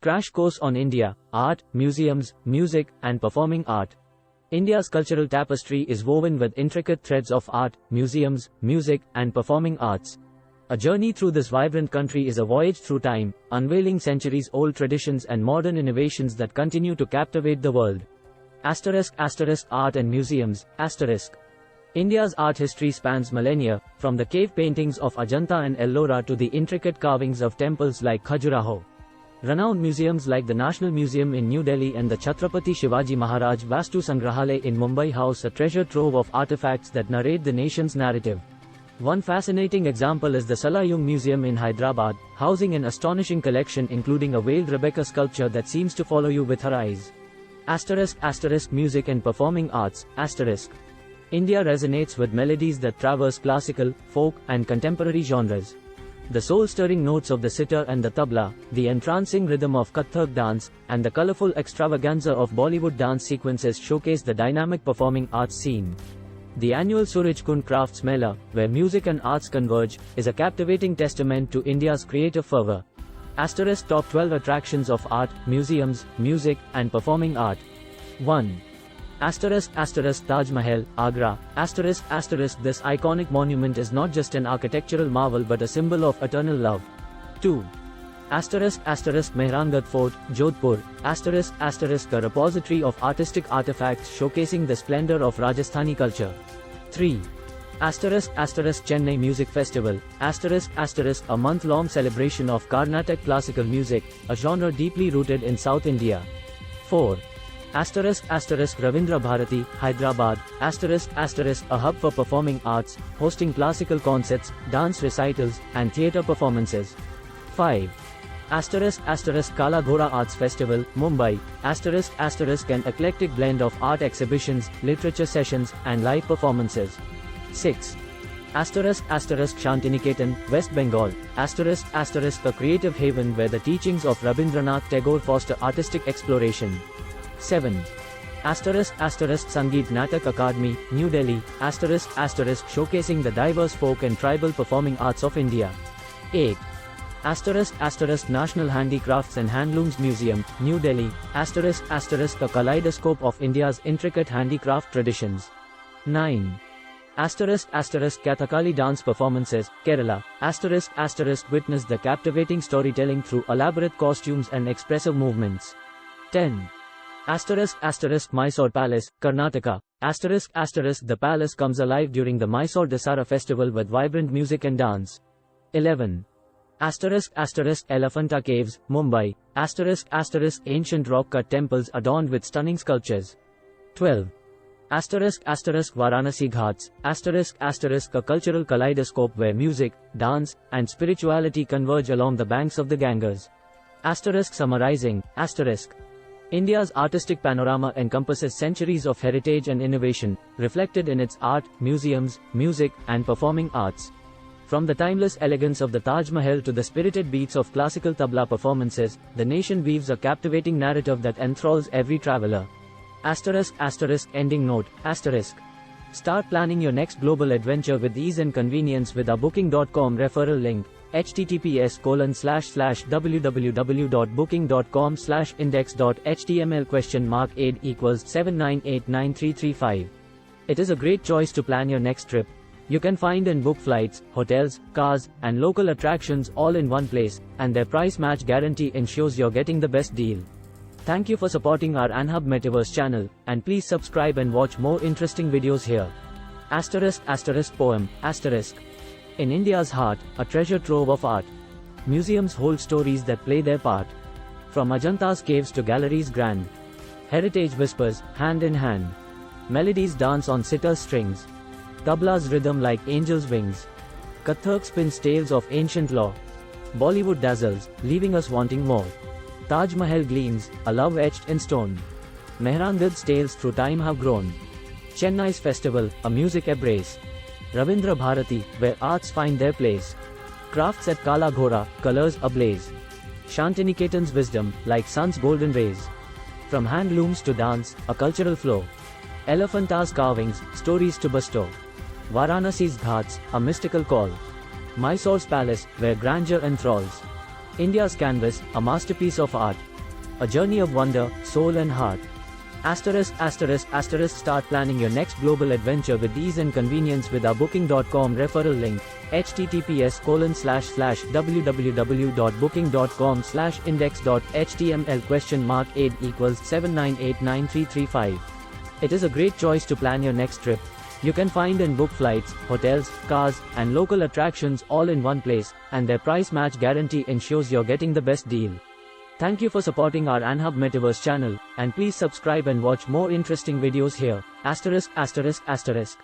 Crash course on India, art, museums, music, and performing art. India's cultural tapestry is woven with intricate threads of art, museums, music, and performing arts. A journey through this vibrant country is a voyage through time, unveiling centuries-old traditions and modern innovations that continue to captivate the world. Art and museums, India's art history spans millennia, from the cave paintings of Ajanta and Ellora to the intricate carvings of temples like Khajuraho. Renowned museums like the National Museum in New Delhi and the Chhatrapati Shivaji Maharaj Vastu Sangrahalaya in Mumbai house a treasure trove of artifacts that narrate the nation's narrative. One fascinating example is the Salar Jung Museum in Hyderabad, housing an astonishing collection including a veiled Rebecca sculpture that seems to follow you with her eyes. Music and performing arts, India resonates with melodies that traverse classical, folk, and contemporary genres. The soul-stirring notes of the sitar and the tabla, the entrancing rhythm of Kathak dance, and the colorful extravaganza of Bollywood dance sequences showcase the dynamic performing arts scene. The annual Suraj Kund Crafts Mela, where music and arts converge, is a captivating testament to India's creative fervor. Top 12 attractions of art, museums, music, and performing art. 1. Taj Mahal, Agra. This iconic monument is not just an architectural marvel but a symbol of eternal love. 2. Mehrangarh Fort, Jodhpur. A repository of artistic artifacts showcasing the splendor of Rajasthani culture. 3. Chennai Music Festival. A month-long celebration of Carnatic classical music, a genre deeply rooted in South India. 4. Ravindra Bharati, Hyderabad. A hub for performing arts, hosting classical concerts, dance recitals, and theatre performances. 5. Kala Ghora Arts Festival, Mumbai. An eclectic blend of art exhibitions, literature sessions, and live performances. 6. Shantiniketan, West Bengal. A creative haven where the teachings of Rabindranath Tagore foster artistic exploration. 7. Sangeet Natak Academy, New Delhi. Showcasing the diverse folk and tribal performing arts of India. 8. National Handicrafts and Handlooms Museum, New Delhi. A kaleidoscope of India's intricate handicraft traditions. 9. Kathakali dance performances, Kerala. Witness the captivating storytelling through elaborate costumes and expressive movements. 10. Mysore Palace, Karnataka. The palace comes alive during the Mysore Dasara festival with vibrant music and dance. 11. Elephanta Caves, Mumbai. Ancient rock-cut temples adorned with stunning sculptures. 12. Varanasi Ghats. A cultural kaleidoscope where music, dance, and spirituality converge along the banks of the Ganges. Summarizing. India's artistic panorama encompasses centuries of heritage and innovation, reflected in its art, museums, music, and performing arts. From the timeless elegance of the Taj Mahal to the spirited beats of classical tabla performances, the nation weaves a captivating narrative that enthralls every traveler. Ending note. Start planning your next global adventure with ease and convenience with our booking.com referral link. https://www.booking.com/index.html #aid = 79893335. It is a great choice to plan your next trip. You can find and book flights, hotels, cars, and local attractions all in one place, and their price match guarantee ensures you're getting the best deal. Thank you for supporting our Anhub Metaverse channel, and please subscribe and watch more interesting videos here. Poem. In India's heart, a treasure trove of art. Museums hold stories that play their part. From Ajanta's caves to galleries grand. Heritage whispers, hand in hand. Melodies dance on sitar strings. Tabla's rhythm like angels' wings. Kathak spins tales of ancient lore. Bollywood dazzles, leaving us wanting more. Taj Mahal gleams, a love etched in stone. Mehrangarh's tales through time have grown. Chennai's festival, a music embrace. Ravindra Bharati, where arts find their place. Crafts at Kala Ghora, colors ablaze. Shantiniketan's wisdom, like sun's golden rays. From handlooms to dance, a cultural flow. Elephanta's carvings, stories to bestow. Varanasi's ghats, a mystical call. Mysore's palace, where grandeur enthralls. India's canvas, a masterpiece of art. A journey of wonder, soul and heart. Start planning your next global adventure with ease and convenience with our booking.com referral link. https://www.booking.com/index.html?aid equals 79893335. It is a great choice to plan your next trip. You can find and book flights, hotels, cars, and local attractions all in one place, and their price match guarantee ensures you're getting the best deal. Thank you for supporting our Anhub Metaverse channel, and please subscribe and watch more interesting videos here. *******